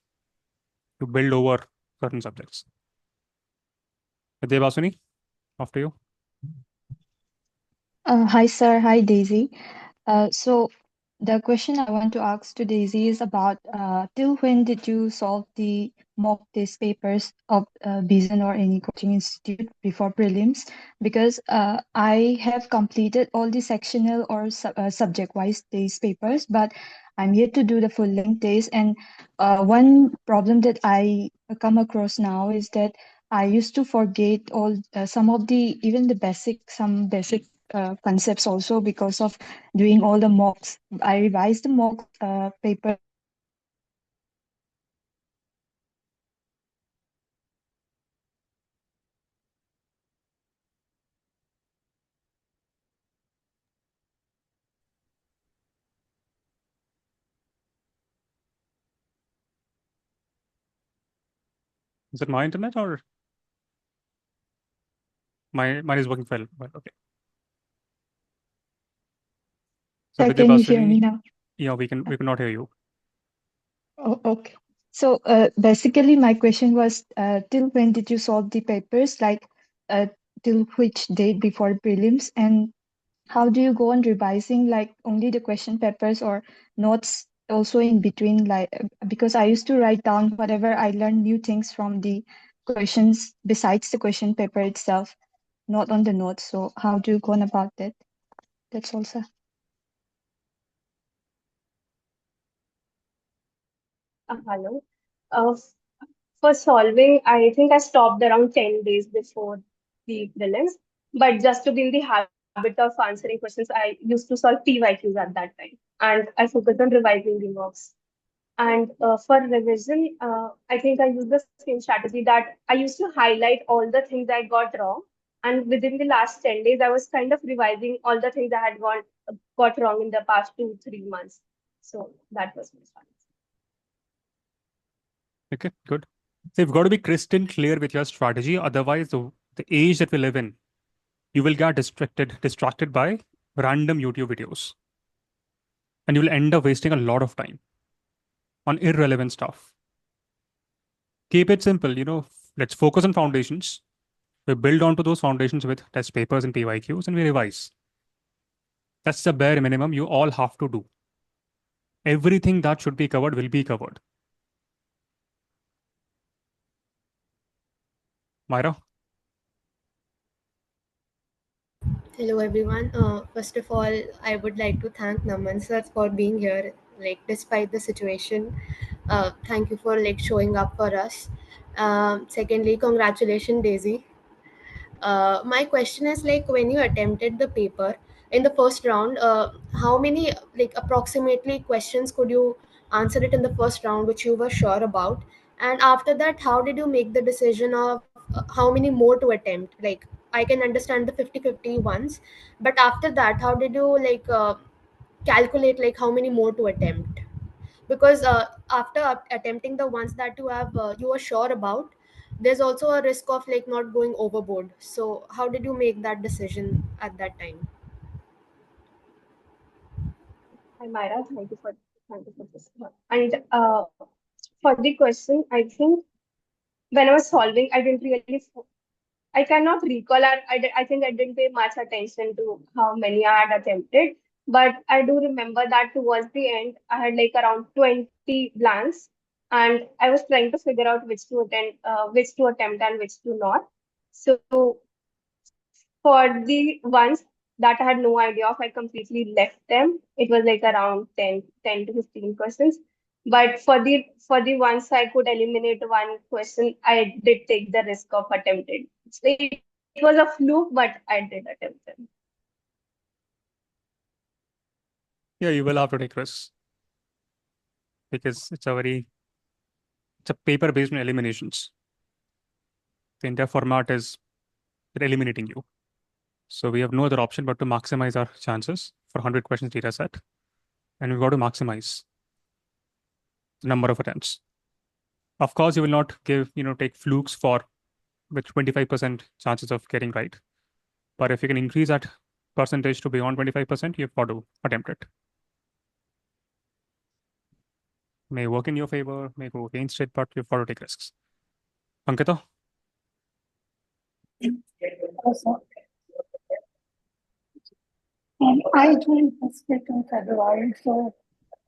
to build over certain subjects. Devasuni, after you. Hi, sir. Hi, Daisy. So the question I want to ask to Daisy is about till when did you solve the mock test papers of Beeson or any coaching institute before prelims? Because I have completed all the sectional or subject-wise test papers, but I'm yet to do the full-length test. And one problem that I come across now is that I used to forget all some of the even the some basic concepts also because of doing all the mocks. I revised the mock paper. Is it my internet or mine is working well? But okay. So Sir, Vidya can you hear me Basuni, now? yeah, we cannot hear you. Oh, okay. So basically, my question was till when did you solve the papers? Like till which date before prelims? And how do you go on revising like only the question papers or notes also in between? Like because I used to write down whatever I learned new things from the questions besides the question paper itself, not on the notes. So how do you go on about that? That's all, sir. Hello. Uh, for solving, I think I stopped around 10 days before the prelims. But just to be in the habit of answering questions, I used to solve PYQs at that time. And I focused on revising the mocks. And for revision, I think I used the same strategy that I used to highlight all the things I got wrong. And within the last 10 days, I was kind of revising all the things I had got wrong in the past 2-3 months. So that was my strategy. Okay, good. So you've got to be crystal clear with your strategy. Otherwise, the age that we live in, you will get distracted by random YouTube videos. And you will end up wasting a lot of time on irrelevant stuff. Keep it simple, let's focus on foundations. We build onto those foundations with test papers and PYQs and we revise. That's the bare minimum you all have to do. Everything that should be covered will be covered. Myra? Hello everyone. First of all, I would like to thank Naman sir for being here. Like despite the situation, thank you for like showing up for us. Secondly, congratulations, Daisy. My question is like when you attempted the paper in the first round, how many like approximately questions could you answer it in the first round which you were sure about? And after that, how did you make the decision of how many more to attempt? Like I can understand the 50-50 ones, but after that, how did you like calculate like how many more to attempt? Because after attempting the ones that you are sure about, there's also a risk of like not going overboard. So how did you make that decision at that time? Hi, Myra. Thank you for this. And for the question, I think when I was solving, I didn't really, I cannot recall. I think I didn't pay much attention to how many I had attempted. But I do remember that towards the end, I had like around 20 blanks, and I was trying to figure out which to attempt and which to not. So for the ones that I had no idea of, I completely left them. It was like around 10 to 15 questions. But for the ones I could eliminate one question, I did take the risk of attempting. It was a fluke, but I did attempt it. Yeah, you will have to take risks because it's a paper based on eliminations. The entire format is eliminating you. So we have no other option but to maximize our chances for 100 questions data set. And we've got to maximize the number of attempts. Of course, you will not take flukes for with 25% chances of getting right. But if you can increase that percentage to beyond 25%, you've got to attempt it. May work in your favor, may go against it, but you've got to take risks. Ankita? I joined first week in February, so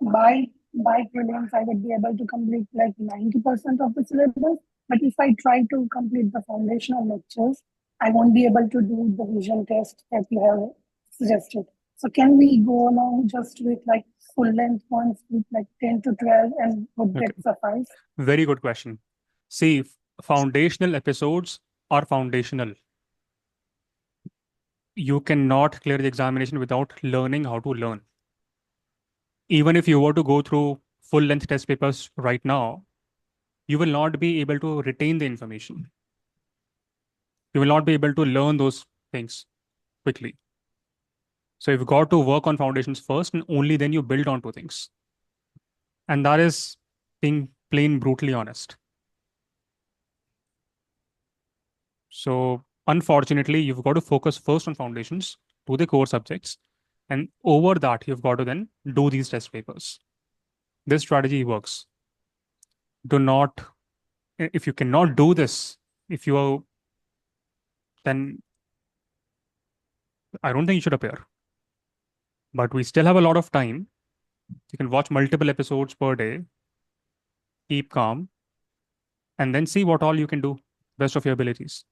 by prelims I would be able to complete like 90% of the syllabus. But if I try to complete the foundational lectures, I won't be able to do the vision test that you have suggested. So can we go along just with like full length ones with like 10 to 12 and would that suffice? Very good question. See, foundational episodes are foundational. You cannot clear the examination without learning how to learn. Even if you were to go through full length test papers right now, you will not be able to retain the information. You will not be able to learn those things quickly. So you've got to work on foundations first, and only then you build onto things. And that is being plain brutally honest. So unfortunately, you've got to focus first on foundations, do the core subjects, and over that, you've got to then do these test papers. This strategy works. Do not, if you cannot do this, then I don't think you should appear. But we still have a lot of time. You can watch multiple episodes per day, keep calm, and then see what all you can do, best of your abilities.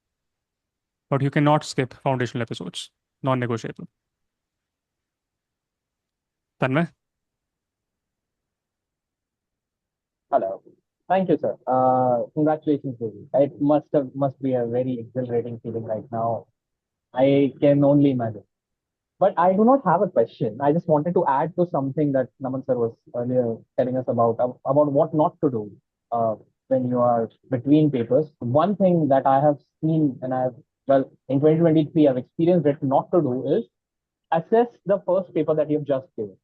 But you cannot skip foundational episodes, non-negotiable. Tanmay? Hello. Thank you, sir. Congratulations, Devi. It must be a very exhilarating feeling right now. I can only imagine. But I do not have a question. I just wanted to add to something that Naman sir was earlier telling us about what not to do when you are between papers. One thing that I have seen and in 2023 I've experienced it not to do is assess the first paper that you've just given.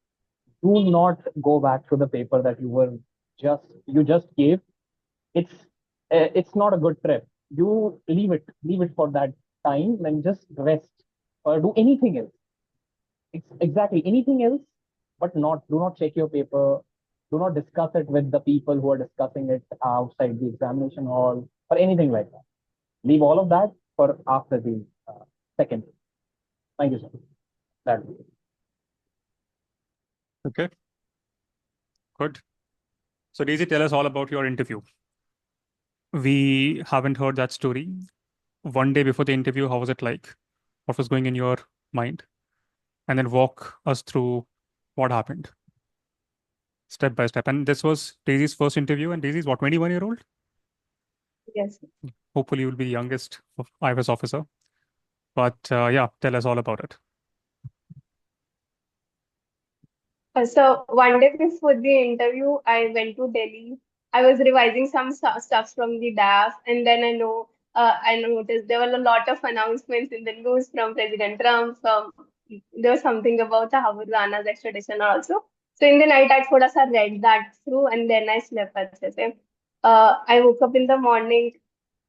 Do not go back to the paper that you just gave. It's not a good trip. You leave it for that time and just rest or do anything else. Exactly anything else, but do not check your paper. Do not discuss it with the people who are discussing it outside the examination hall or anything like that. Leave all of that for after the second. Thank you, sir. That. Okay. Good. So Daisy, tell us all about your interview. We haven't heard that story. One day before the interview, how was it like? What was going in your mind? And then walk us through what happened step by step. And this was Daisy's first interview, and Daisy's what, 21-year-old? Yes. Hopefully you will be the youngest IFS officer. But yeah, tell us all about it. So one day before the interview, I went to Delhi. I was revising some stuff from the DAF, and then I noticed there were a lot of announcements in the news from President Trump. There was something about the Havurana's extradition also. So in the night, I thoda sa read that through, and then I slept at the I woke up in the morning,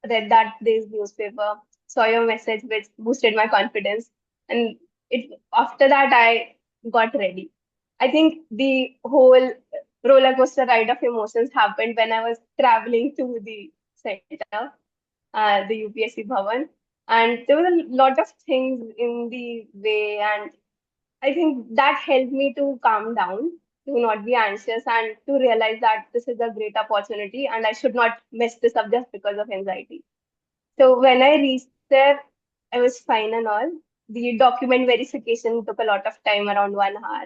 read that day's newspaper, saw your message, which boosted my confidence, and after that I got ready. I think the whole roller coaster ride of emotions happened when I was traveling to the center, the UPSC Bhavan, and there were a lot of things in the way, and I think that helped me to calm down, to not be anxious, and to realize that this is a great opportunity and I should not mess this up just because of anxiety. So when I reached there, I was fine and all. The document verification took a lot of time, around 1 hour.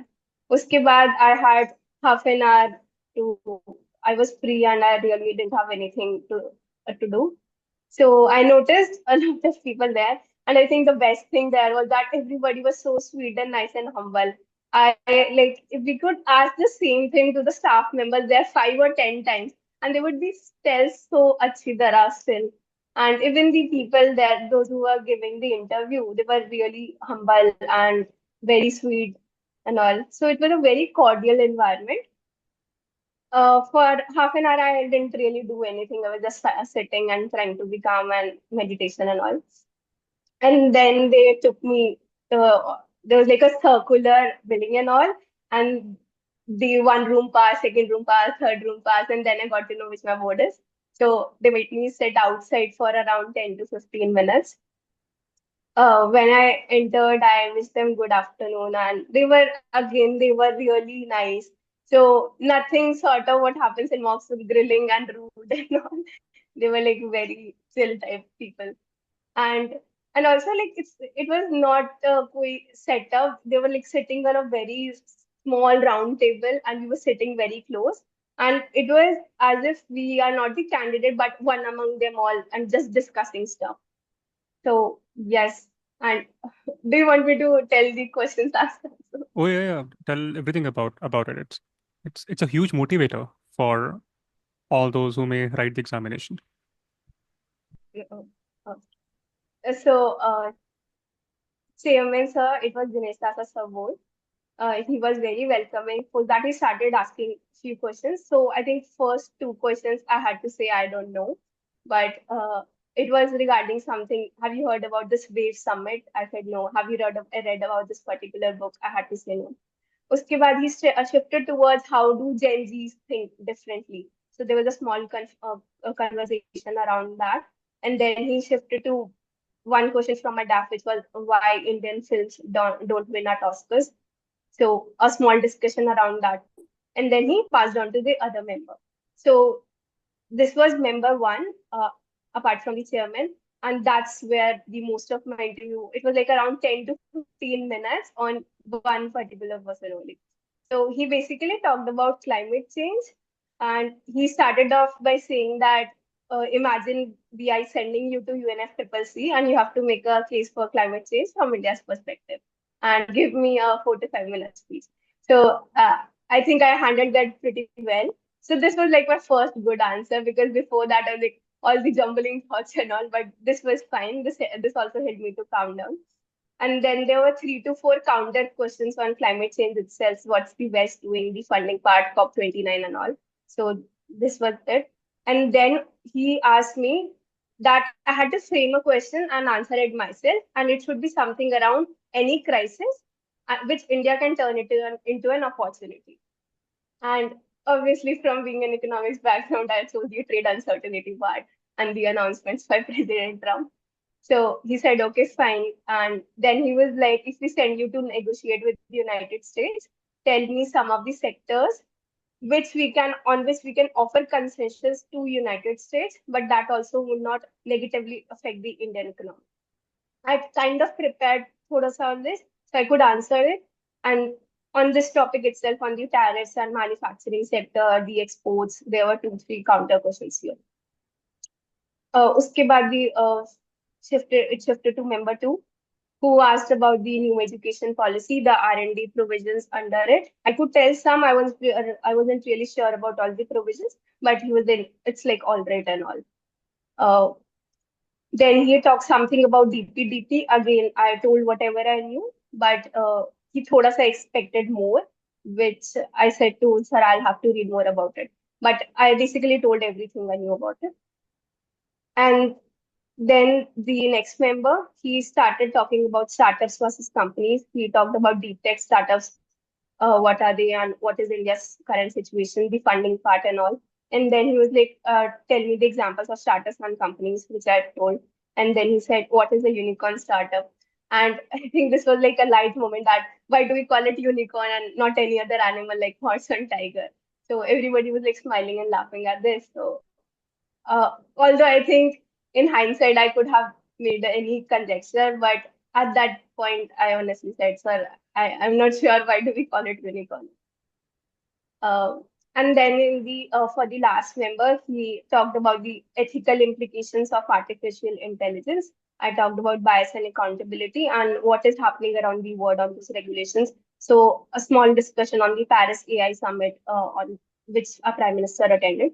Uske baad, I had half an hour I was free and I really didn't have anything to do. So I noticed a lot of people there, and I think the best thing there was that everybody was so sweet and nice and humble. I like if we could ask the same thing to the staff members there 5 or 10 times, and they would be tell so achhi tarah still. And even the people there, those who were giving the interview, they were really humble and very sweet and all. So it was a very cordial environment. For half an hour, I didn't really do anything. I was just sitting and trying to be calm and meditation and all. And then they took me, there was like a circular building and all. And the one room pass, second room pass, third room pass. And then I got to know which my board is. So they made me sit outside for around 10 to 15 minutes. When I entered, I wished them good afternoon, and they were really nice. So nothing sort of what happens in mocks with grilling and rude and all. They were like very chill type people, and also like it was not a set up. They were like sitting on a very small round table, and we were sitting very close. And it was as if we are not the candidate, but one among them all, and just discussing stuff. So yes, and do you want me to tell the questions asked? Oh yeah. Tell everything about it. It's a huge motivator for all those who may write the examination. So, Chairman sir, it was Dinesh sir board. He was very welcoming. For that, he started asking few questions. So I think first two questions I had to say I don't know, but it was regarding something. Have you heard about this Wave Summit? I said no. Have you read about this particular book? I had to say no. Uske baad he shifted towards how do Gen Zs think differently. So there was a small conversation around that, and then he shifted to one question from my DAF, which was why Indian films don't win at Oscars. So a small discussion around that. And then he passed on to the other member. So this was member one, apart from the chairman. And that's where the most of my interview, it was like around 10 to 15 minutes on one particular person only. So he basically talked about climate change. And he started off by saying that imagine we are sending you to UNFCCC and you have to make a case for climate change from India's perspective and give me a 4 to 5 minute speech. So I think I handled that pretty well. So this was like my first good answer, because before that I was like all the jumbling thoughts and all, but this was fine. This also helped me to calm down. And then there were 3 to 4 counter questions on climate change itself. What's the West doing, the funding part, COP29 and all. So this was it. And then he asked me that I had to frame a question and answer it myself. And it should be something around any crisis, which India can turn it into an opportunity. And obviously, from being an economics background, I chose the trade uncertainty part and the announcements by President Trump. So he said, okay, fine. And then he was like, if we send you to negotiate with the United States, tell me some of the sectors on which we can offer concessions to United States, but that also will not negatively affect the Indian economy. I kind of prepared thoda sa on this, so I could answer it. And on this topic itself, on the tariffs and manufacturing sector, the exports, there were 2, 3 counter questions here. Uske baad it shifted to member 2, who asked about the new education policy, the R&D provisions under it. I could tell some. I wasn't really sure about all the provisions, but he was in. It's like all right and all. Then he talked something about DPDP. Again, I told whatever I knew, but he thoda sa expected more, which I said to sir, I'll have to read more about it. But I basically told everything I knew about it. And then the next member, he started talking about startups versus companies. He talked about deep tech startups, what are they and what is India's current situation, the funding part and all. And then he was like, tell me the examples of startups and companies, which I told. And then he said, what is a unicorn startup? And I think this was like a light moment that why do we call it unicorn and not any other animal like horse and tiger? So everybody was like smiling and laughing at this. So although I think in hindsight, I could have made any conjecture, but at that point, I honestly said, sir, I'm not sure why do we call it unicorn. And And then in the for the last member, he talked about the ethical implications of artificial intelligence. I talked about bias and accountability and what is happening around the world on these regulations. So a small discussion on the Paris AI Summit on which our Prime Minister attended.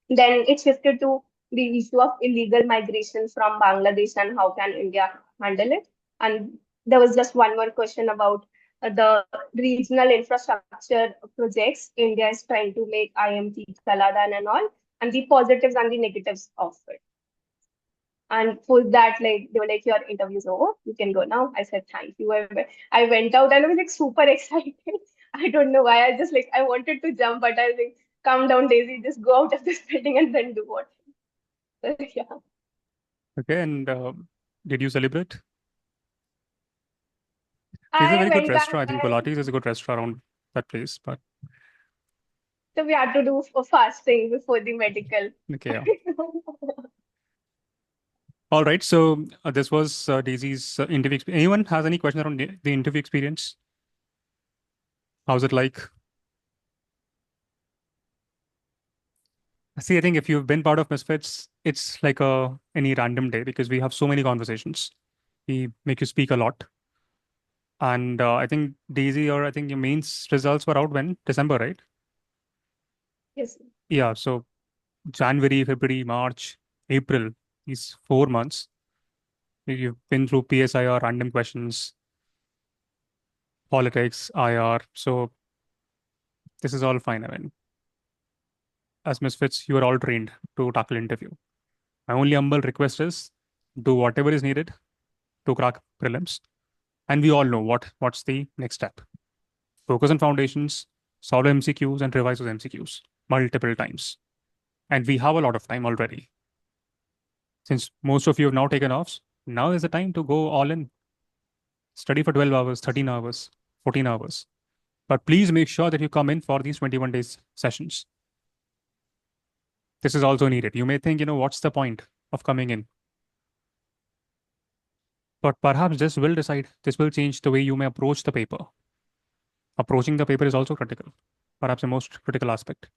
Then it shifted to the issue of illegal migration from Bangladesh and how can India handle it. And there was just one more question about the regional infrastructure projects India is trying to make IMT, Kaladan and all, and the positives and the negatives of it. And for that, like they were like, your interview's over, you can go now. I said, thank you. I went out and I was like super excited. I don't know why. I wanted to jump, but I was like, calm down, Daisy, just go out of this building and then do what. So, yeah. Okay, and did you celebrate? It's a I very good went restaurant. I think and Pilates is a good restaurant around that place. But so we had to do a fasting before the medical. okay, yeah. All right. So this was Daisy's interview. Anyone has any questions around the interview experience? How's it like? See, I think if you've been part of MisFits, it's like any random day because we have so many conversations. We make you speak a lot. And I think Daisy, or I think your mains results were out when? December, right? Yes. Yeah. So January, February, March, April, these 4 months, you've been through PSIR, random questions, politics, IR. So this is all fine. I mean, as MisFits, you are all trained to tackle interview. My only humble request is do whatever is needed to crack prelims. And we all know what's the next step. Focus on foundations, solve MCQs, and revise those MCQs multiple times. And we have a lot of time already. Since most of you have now taken offs, now is the time to go all in. Study for 12 hours, 13 hours, 14 hours. But please make sure that you come in for these 21 days sessions. This is also needed. You may think, what's the point of coming in? But perhaps this will change the way you may approach the paper. Approaching the paper is also critical, perhaps the most critical aspect.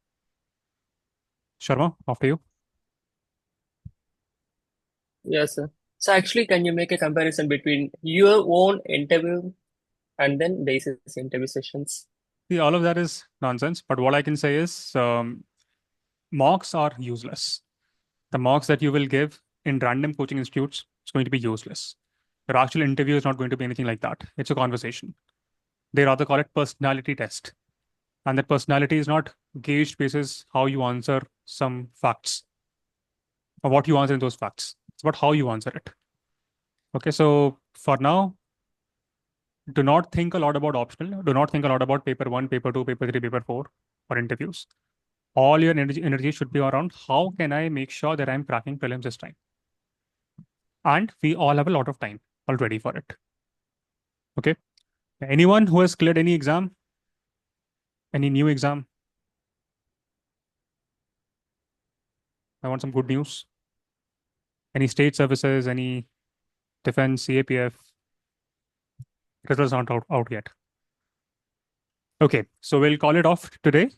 Sharma, after you. Yes, sir. So actually, can you make a comparison between your own interview and then Daisy's interview sessions? See, all of that is nonsense. But what I can say is mocks are useless. The mocks that you will give in random coaching institutes is going to be useless. Your actual interview is not going to be anything like that. It's a conversation. They rather call it personality test. And that personality is not gauged basis how you answer some facts or what you answer in those facts. It's about how you answer it. Okay, so for now, do not think a lot about optional. Do not think a lot about paper 1, paper 2, paper 3, paper 4 for interviews. All your energy should be around how can I make sure that I'm cracking prelims this time. And we all have a lot of time already for it. Okay. Anyone who has cleared any exam? Any new exam? I want some good news. Any state services, any defense, CAPF? Results aren't out yet. Okay, so we'll call it off today.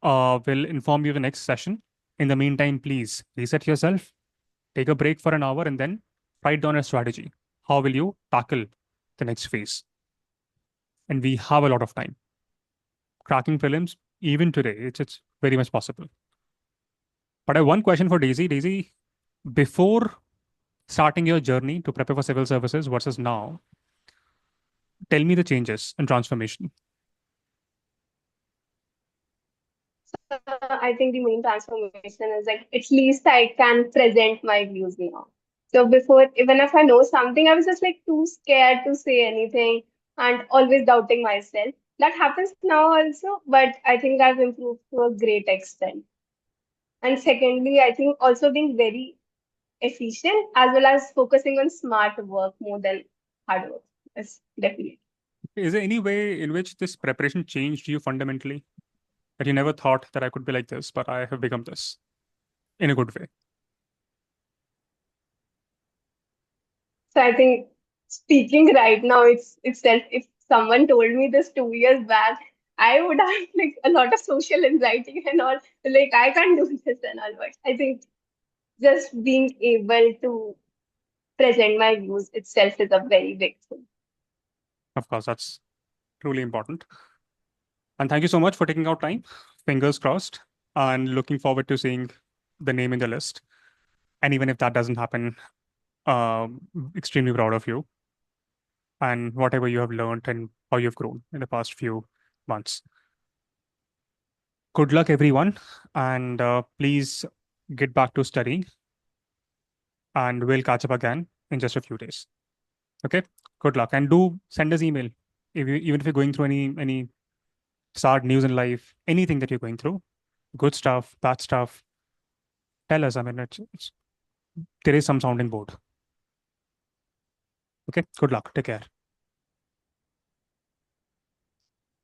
We'll inform you the next session. In the meantime, please reset yourself, take a break for an hour, and then write down a strategy. How will you tackle the next phase? And we have a lot of time. Cracking prelims, even today, it's very much possible. But I have one question for Daisy. Daisy, before starting your journey to prepare for civil services versus now, tell me the changes and transformation. So I think the main transformation is like at least I can present my views now. So before, even if I know something, I was just like too scared to say anything and always doubting myself. That happens now also, but I think I've improved to a great extent. And secondly, I think also being very efficient as well as focusing on smart work more than hard work. Yes, definitely. Is there any way in which this preparation changed you fundamentally? That you never thought that I could be like this, but I have become this in a good way? So I think speaking right now, it's itself, if someone told me this 2 years back, I would have like a lot of social anxiety and all. Like I can't do this and all. But I think just being able to present my views itself is a very big thing. Of course, that's truly important. And thank you so much for taking out time. Fingers crossed, and looking forward to seeing the name in the list. And even if that doesn't happen, extremely proud of you and whatever you have learned and how you've grown in the past few months. Good luck, everyone, and please get back to studying. And we'll catch up again in just a few days. Okay. Good luck, and do send us email even if you're going through any sad news in life, anything that you're going through, good stuff, bad stuff. Tell us. I mean, there is some sounding board. Okay. Good luck. Take care.